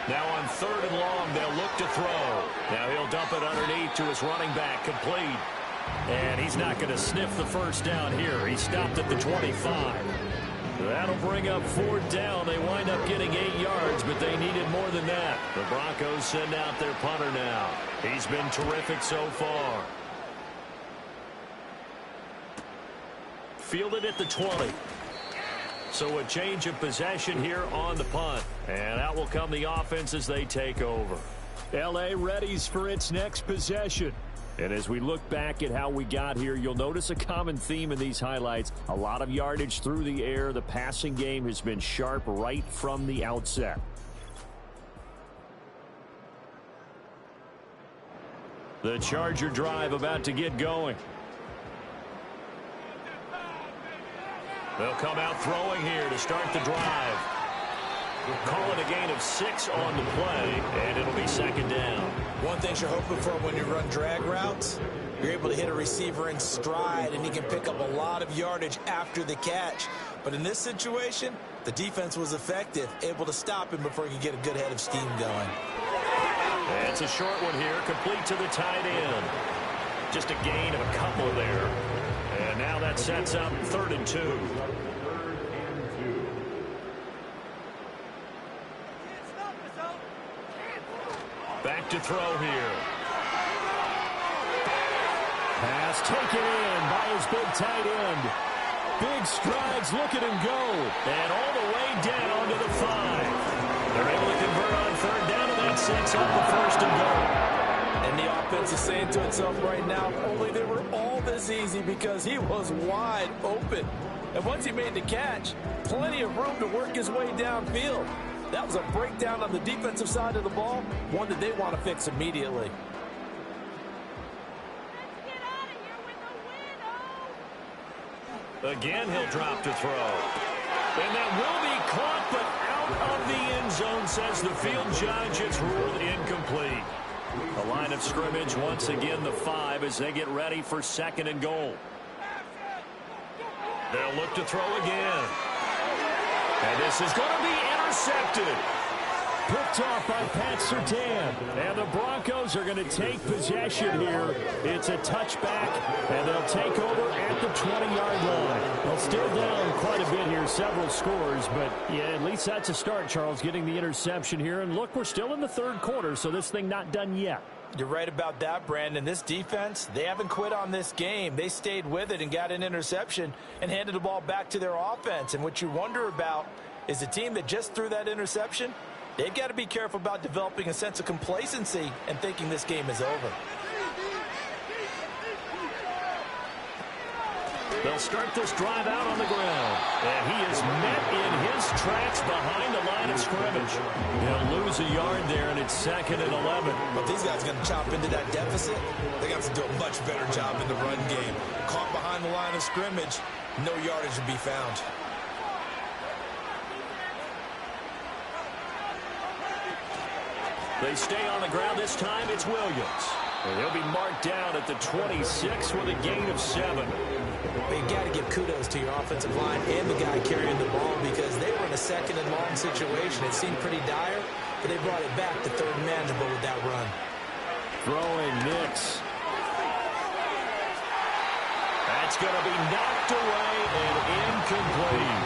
Now on 3rd and long, they'll look to throw. Now he'll dump it underneath to his running back, complete. And he's not going to sniff the first down here. He stopped at the 25. That'll bring up 4th down. They wind up getting 8 yards, but they needed more than that. The Broncos send out their punter now. He's been terrific so far. Fielded at the 20. So a change of possession here on the punt. And out will come the offense as they take over. L.A. readies for its next possession. And as we look back at how we got here, you'll notice a common theme in these highlights. A lot of yardage through the air. The passing game has been sharp right from the outset. The Charger drive about to get going. They'll come out throwing here to start the drive. Call it a gain of 6 on the play, and it'll be second down. One thing you're hoping for when you run drag routes, you're able to hit a receiver in stride, and he can pick up a lot of yardage after the catch. But in this situation, the defense was effective, able to stop him before he could get a good head of steam going. It's a short one here, complete to the tight end. Just a gain of a couple there. And now that sets up 3rd and 2. Back to throw here. Pass taken in by his big tight end. Big strides, look at him go. And all the way down to the 5. They're able to convert on 3rd down, and that sets up the 1st and goal. And the offense is saying to itself right now, only they were all this easy because he was wide open. And once he made the catch, plenty of room to work his way downfield. That was a breakdown on the defensive side of the ball, one that they want to fix immediately. Again, he'll drop to throw. And that will be caught, but out of the end zone, says the field judge. It's ruled incomplete. The line of scrimmage, once again, the 5 as they get ready for 2nd and goal. They'll look to throw again. And this is going to be intercepted. Picked off by Pat Surtain. And the Broncos are going to take possession here. It's a touchback, and they'll take over at the 20-yard line. They'll still down quite a bit here, several scores, but yeah, at least that's a start, Charles, getting the interception here. And look, we're still in the 3rd quarter, so this thing not done yet. You're right about that, Brandon. This defense, they haven't quit on this game. They stayed with it and got an interception and handed the ball back to their offense. And what you wonder about is the team that just threw that interception, they've got to be careful about developing a sense of complacency and thinking this game is over. They'll start this drive out on the ground. And he is met in his tracks behind the line of scrimmage. He'll lose a yard there, and it's 2nd and 11. But these guys are going to chop into that deficit. They got to do a much better job in the run game. Caught behind the line of scrimmage, no yardage to be found. They stay on the ground. This time it's Williams. And he'll be marked down at the 26 with a gain of 7. But you got to give kudos to your offensive line and the guy carrying the ball because they were in a 2nd and long situation. It seemed pretty dire, but they brought it back to 3rd and manageable with that run. Throwing Nix. That's going to be knocked away and incomplete.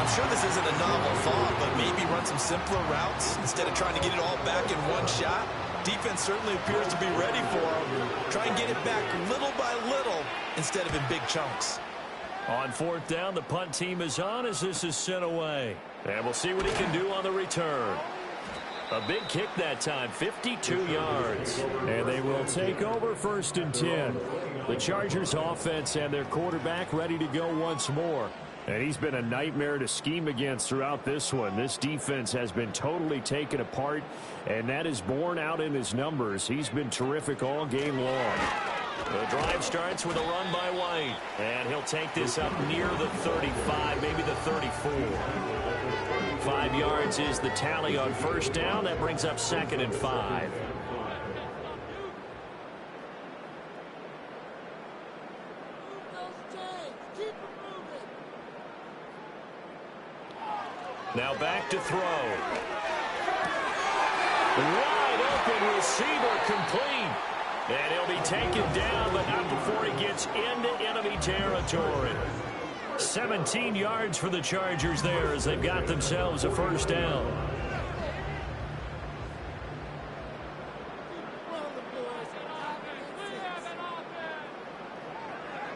I'm sure this isn't a novel thought, but maybe run some simpler routes instead of trying to get it all back in one shot. Defense certainly appears to be ready for him. Try and get it back little by little instead of in big chunks. On 4th down, the punt team is on as this is sent away. And we'll see what he can do on the return. A big kick that time, 52 yards. And they will take over 1st and 10. The Chargers offense and their quarterback ready to go once more. And he's been a nightmare to scheme against throughout this one. This defense has been totally taken apart, and that is borne out in his numbers. He's been terrific all game long. The drive starts with a run by White, and he'll take this up near the 35, maybe the 34. 5 yards is the tally on 1st down. That brings up 2nd and 5. Now back to throw. Wide open receiver complete. And he'll be taken down, but not before he gets into enemy territory. 17 yards for the Chargers there as they've got themselves a 1st down.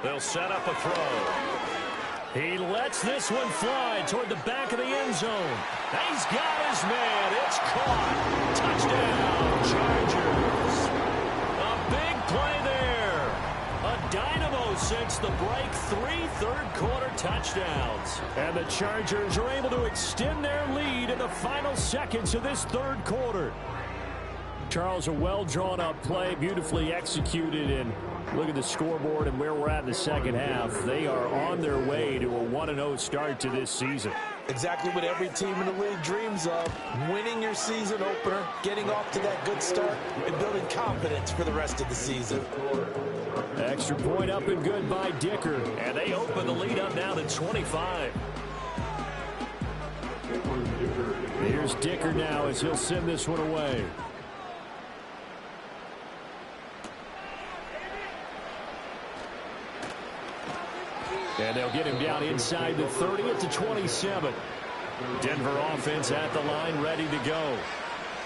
They'll set up a throw. He lets this one fly toward the back of the end zone. He's got his man. It's caught. Touchdown, Chargers. A big play there. A dynamo since the break. 3 third-quarter touchdowns. And the Chargers are able to extend their lead in the final seconds of this 3rd quarter. Charles, a well-drawn-up play, beautifully executed, and look at the scoreboard and where we're at in the second half. They are on their way to a 1-0 start to this season. Exactly what every team in the league dreams of, winning your season opener, getting off to that good start, and building confidence for the rest of the season. Extra point up and good by Dicker, and they open the lead up now to 25. Here's Dicker now as he'll send this one away. And they'll get him down inside the 30 at the 27. Denver offense at the line, ready to go.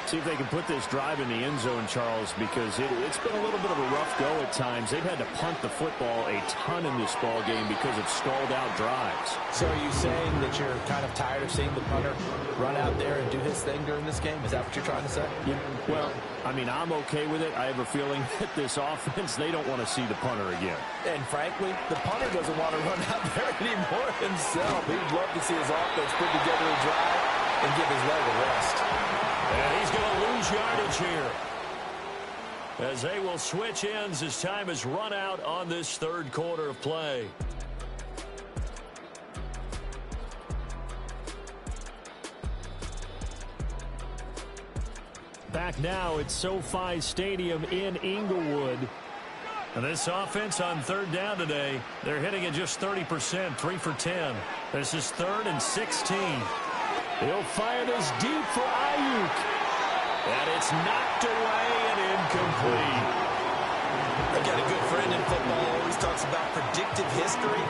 See if they can put this drive in the end zone, Charles, because it's been a little bit of a rough go at times. They've had to punt the football a ton in this ball game because of stalled-out drives. So are you saying that you're kind of tired of seeing the punter run out there and do his thing during this game? Is that what you're trying to say? Yeah. Well, I mean, I'm okay with it. I have a feeling that this offense, they don't want to see the punter again. And frankly, the punter doesn't want to run out there anymore himself. He'd love to see his offense put together a drive and give his leg a rest. And he's going to lose yardage here, as they will switch ends as time has run out on this third quarter of play. Back now at SoFi Stadium in Inglewood. And this offense on third down today, they're hitting at just 30%, 3 for 10. This is 3rd and 16. He'll fire this deep for Ayuk. And it's knocked away and incomplete. I got a good friend in football, always talks about predictive history.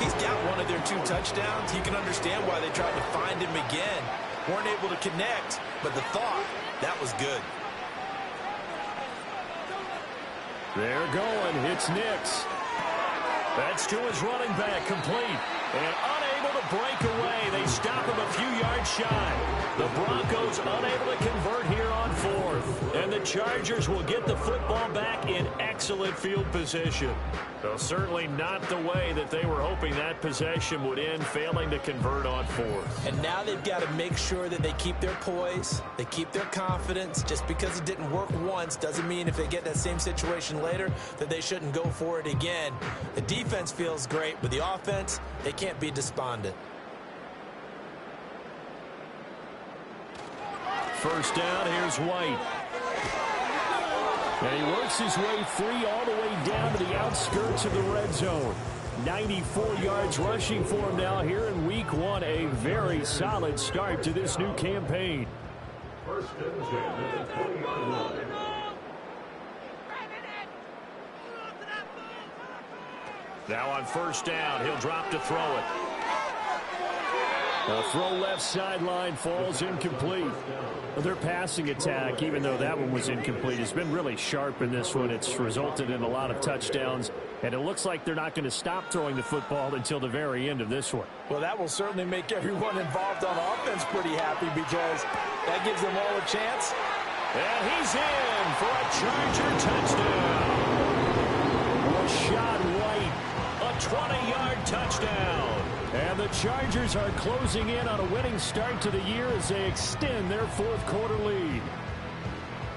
He's got one of their 2 touchdowns. You can understand why they tried to find him again. Weren't able to connect, but the thought, that was good. They're going. It's Nix. That's to his running back, complete. And unable to break away. They stop him a few yards shy. The Broncos unable to convert here on 4th. And the Chargers will get the football back in excellent field position. Though certainly not the way that they were hoping that possession would end, failing to convert on 4th. And now they've got to make sure that they keep their poise, they keep their confidence. Just because it didn't work once doesn't mean if they get that same situation later that they shouldn't go for it again. The defense feels great, but the offense, they can't be despondent. First down, here's White. And he works his way free all the way down to the outskirts of the red zone. 94 yards rushing for him now here in week 1. A very solid start to this new campaign. First and 10 at the 20-yard line. Now on first down, he'll drop to throw it. A throw left sideline, falls incomplete. Their passing attack, even though that one was incomplete, has been really sharp in this one. It's resulted in a lot of touchdowns, and it looks like they're not going to stop throwing the football until the very end of this one. Well, that will certainly make everyone involved on offense pretty happy, because that gives them all a chance. And he's in for a Charger touchdown. Rashad White, a 20-yard touchdown. And the Chargers are closing in on a winning start to the year as they extend their 4th quarter lead.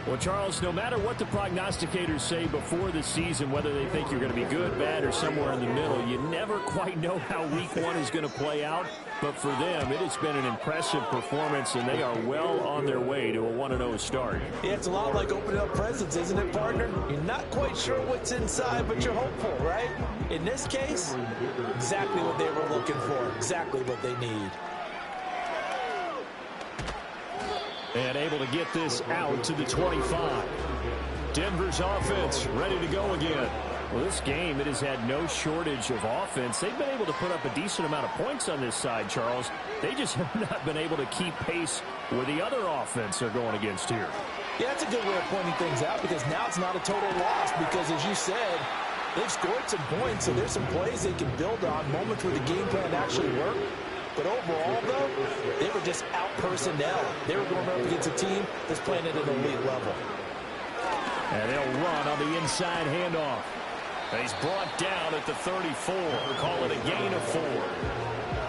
Well, Charles, no matter what the prognosticators say before the season, whether they think you're going to be good, bad, or somewhere in the middle, you never quite know how week 1 is going to play out. But for them, it has been an impressive performance, and they are well on their way to a 1-0 start. Yeah, it's a lot like opening up presents, isn't it, partner? You're not quite sure what's inside, but you're hopeful, right? In this case, exactly what they were looking for, exactly what they need. And able to get this out to the 25. Denver's offense ready to go again. Well, this game, it has had no shortage of offense. They've been able to put up a decent amount of points on this side, Charles. They just have not been able to keep pace with the other offense they're going against here. Yeah, that's a good way of pointing things out, because now it's not a total loss, because as you said, they've scored some points, so there's some plays they can build on, moments where the game plan actually worked. But overall, though, they were just out personnel. They were going up against a team that's playing at an elite level. And they'll run on the inside handoff. He's brought down at the 34. Call it a gain of 4.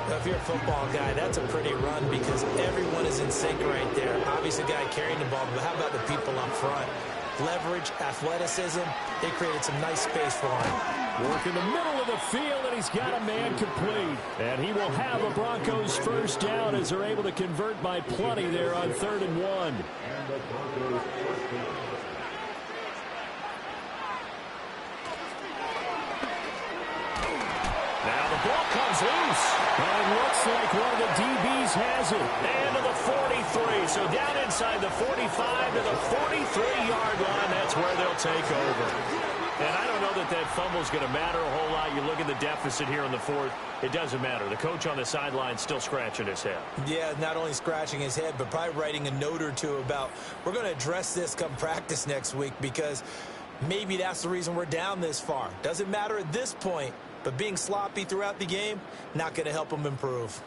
Now, if you're a football guy, that's a pretty run because everyone is in sync right there. Obviously, the guy carrying the ball, but how about the people up front? Leverage, athleticism, they created some nice space for him. Work in the middle of the field, and he's got a man complete. And he will have a Broncos first down as they're able to convert by plenty there on 3rd and 1. Now the ball comes loose. And it looks like one of the DBs has it. And to the 43. So down inside the 45 to the 43-yard line. That's where they'll take over. And I don't know that fumble's going to matter a whole lot. You look at the deficit here in the 4th. It doesn't matter. The coach on the sideline still scratching his head. Yeah, not only scratching his head, but probably writing a note or two about, we're going to address this come practice next week because maybe that's the reason we're down this far. Doesn't matter at this point, but being sloppy throughout the game, not going to help them improve.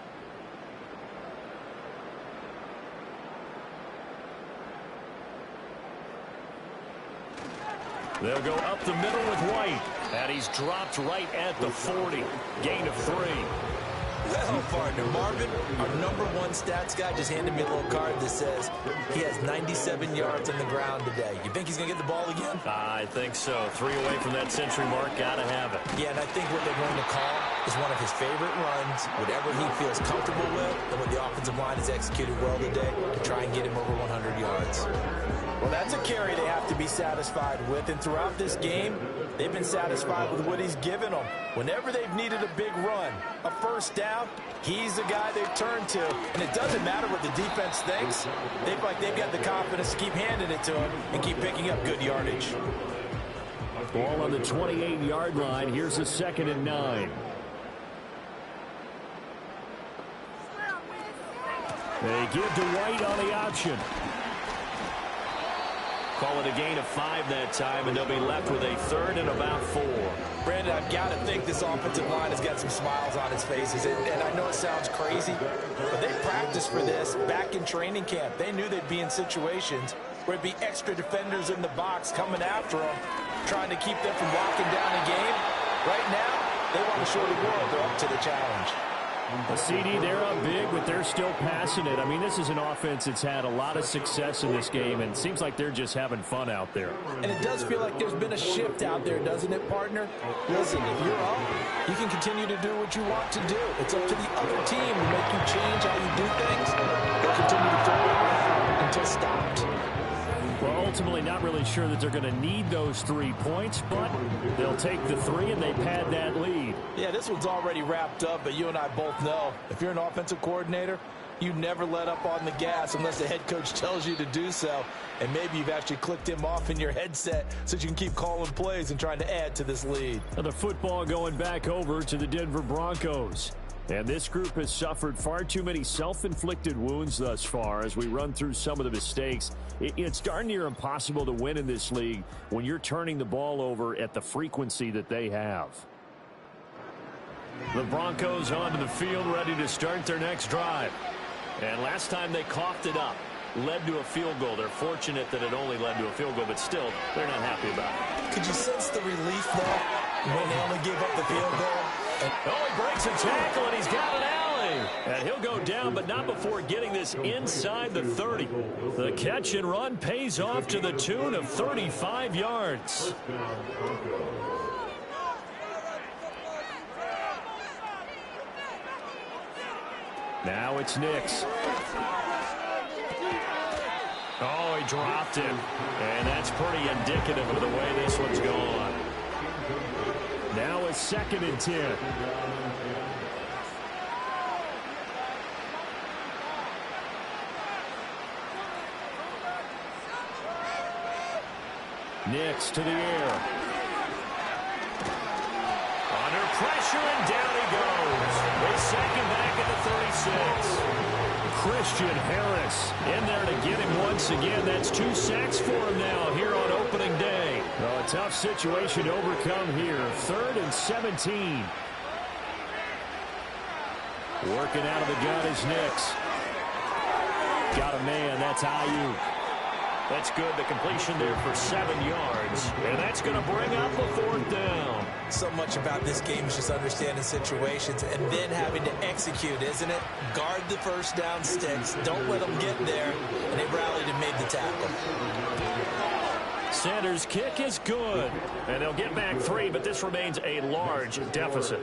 They'll go up the middle with White. And he's dropped right at the 40. Gain of 3. Well, partner, Marvin, our #1 stats guy just handed me a little card that says he has 97 yards on the ground today. You think he's going to get the ball again? I think so. 3 away from that century mark. Got to have it. Yeah, and I think what they're going to call is one of his favorite runs, whatever he feels comfortable with, and what the offensive line has executed well today to try and get him over 100 yards. Well, that's a carry they have to be satisfied with, and throughout this game, they've been satisfied with what he's given them. Whenever they've needed a big run, a first down, he's the guy they've turned to. And it doesn't matter what the defense thinks. They feel like they've got the confidence to keep handing it to him and keep picking up good yardage. Ball on the 28-yard line. Here's a 2nd and 9. They give to White on the option. Call it a gain of 5 that time, and they'll be left with a 3rd and about 4. Brandon, I've got to think this offensive line has got some smiles on its faces. And I know it sounds crazy, but they practiced for this back in training camp. They knew they'd be in situations where it'd be extra defenders in the box coming after them, trying to keep them from locking down a game. Right now, they want to show the world they're up to the challenge. A CD, they're up big, but they're still passing it. I mean, this is an offense that's had a lot of success in this game, and it seems like they're just having fun out there. And it does feel like there's been a shift out there, doesn't it, partner? Listen, if you're up, you can continue to do what you want to do. It's up to the other team to make you change how you do things. They'll continue to throw it around until stopped. Well, ultimately not really sure that they're going to need those 3 points, but they'll take the 3 and they pad that lead. Yeah, this one's already wrapped up, but you and I both know if you're an offensive coordinator, you never let up on the gas unless the head coach tells you to do so. And maybe you've actually clicked him off in your headset so you can keep calling plays and trying to add to this lead. Now the football going back over to the Denver Broncos. And this group has suffered far too many self-inflicted wounds thus far as we run through some of the mistakes. It's darn near impossible to win in this league when you're turning the ball over at the frequency that they have. The Broncos onto the field, ready to start their next drive. And last time they coughed it up, led to a field goal. They're fortunate that it only led to a field goal, but still, they're not happy about it. Could you sense the relief, though, when they only gave up the field goal? He breaks a tackle, and he's got an alley. And he'll go down, but not before getting this inside the 30. The catch and run pays off to the tune of 35 yards. Now it's Nix. Oh, he dropped him. And that's pretty indicative of the way this one's going. Now a 2nd and 10. Nix to the air. Under pressure, and down he goes. They second back at the 36. Christian Harris in there to get him once again. That's 2 sacks for him now here on opening day. Well, a tough situation to overcome here. 3rd and 17. Working out of the gun is Nix. Got a man. That's Ayuk. That's good. The completion there for 7 yards. And that's going to bring up a 4th down. So much about this game is just understanding situations and then having to execute, isn't it? Guard the first down sticks. Don't let them get there. And they rallied and made the tackle. Sanders' kick is good. And they'll get back 3, but this remains a large deficit.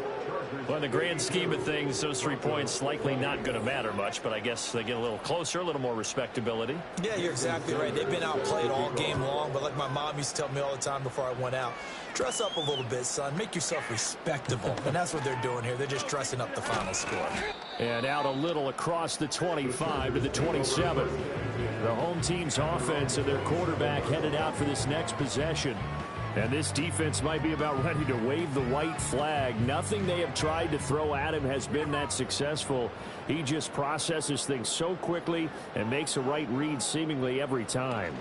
Well, in the grand scheme of things, those 3 points likely not going to matter much, but I guess they get a little closer, a little more respectability. Yeah, you're exactly right. They've been outplayed all game long, but like my mom used to tell me all the time before I went out, dress up a little bit, son. Make yourself respectable. And that's what they're doing here. They're just dressing up the final score. And out a little across the 25 to the 27. The home team's offense and their quarterback headed out for this next possession. And this defense might be about ready to wave the white flag. Nothing they have tried to throw at him has been that successful. He just processes things so quickly and makes a right read seemingly every time.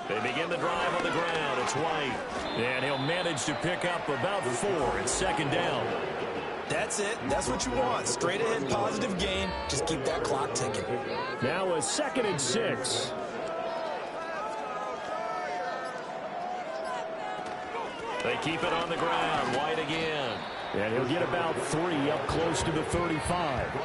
They begin the drive on the ground. It's White. And he'll manage to pick up about 4. It's 2nd down. That's it. That's what you want. Straight ahead positive gain. Just keep that clock ticking. Now a 2nd and 6. They keep it on the ground. White again. And he'll get about 3 up close to the 35.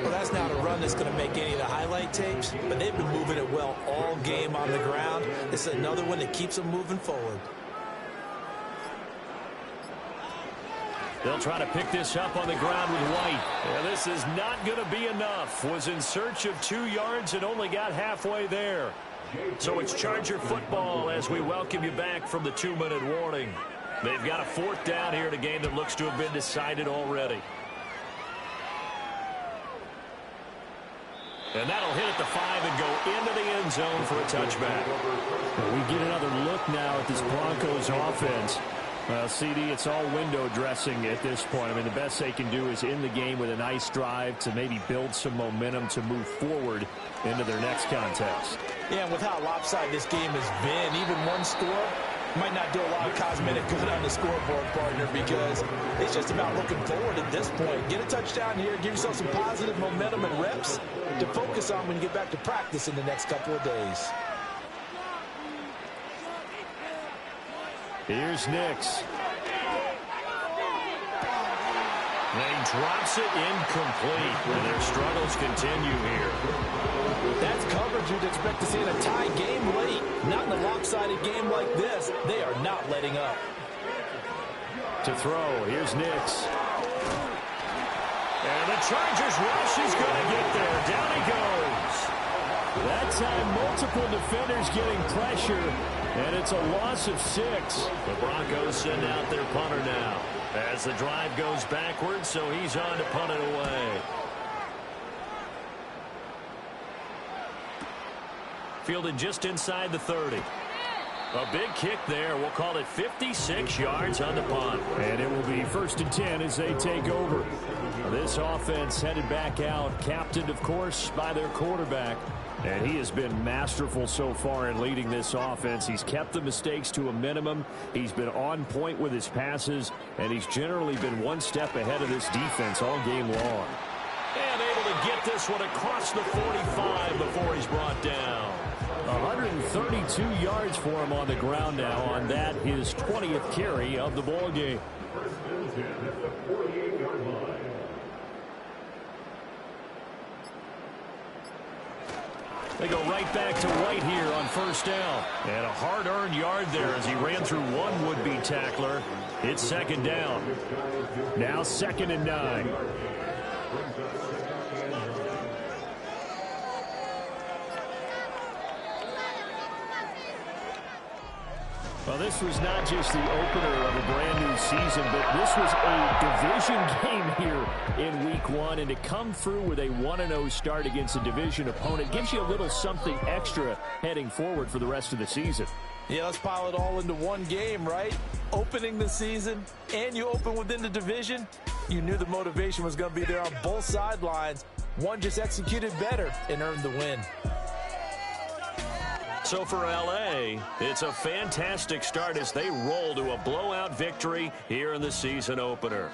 Well, that's not a run that's going to make any of the highlight tapes, but they've been moving it well all game on the ground. This is another one that keeps them moving forward. They'll try to pick this up on the ground with White. And this is not going to be enough. Was in search of 2 yards and only got halfway there. So it's Charger football as we welcome you back from the 2-minute warning. They've got a 4th down here in a game that looks to have been decided already. And that'll hit at the 5 and go into the end zone for a touchback. We get another look now at this Broncos offense. Well, CD, it's all window dressing at this point. I mean, the best they can do is in the game with a nice drive to maybe build some momentum to move forward into their next contest. Yeah, and with how lopsided this game has been, even one score might not do a lot of cosmetic good on the scoreboard, partner, because it's just about looking forward at this point. Get a touchdown here, give yourself some positive momentum and reps to focus on when you get back to practice in the next couple of days. Here's Nix. And he drops it incomplete. And their struggles continue here. That's coverage you'd expect to see in a tie game late. Not in a lopsided game like this. They are not letting up. To throw, here's Nix. And the Chargers rush is going to get there. Down he goes. That time, multiple defenders getting pressure. And it's a loss of 6. The Broncos send out their punter now as the drive goes backwards, so he's on to punt it away. Fielded just inside the 30. A big kick there. We'll call it 56 yards on the punt. And it will be 1st and 10 as they take over. This offense headed back out, captained, of course, by their quarterback. And he has been masterful so far in leading this offense. He's kept the mistakes to a minimum. He's been on point with his passes, and he's generally been one step ahead of this defense all game long. And able to get this one across the 45 before he's brought down. 132 yards for him on the ground now on that, his 20th carry of the ball game. They go right back to White here on 1st down. And a hard-earned yard there as he ran through one would-be tackler. It's 2nd down. Now 2nd and 9. Well, this was not just the opener of a brand new season, but this was a division game here in week 1. And to come through with a 1-0 start against a division opponent gives you a little something extra heading forward for the rest of the season. Yeah, let's pile it all into one game, right? Opening the season, and you open within the division. You knew the motivation was going to be there on both sidelines. One just executed better and earned the win. So for LA, it's a fantastic start as they roll to a blowout victory here in the season opener.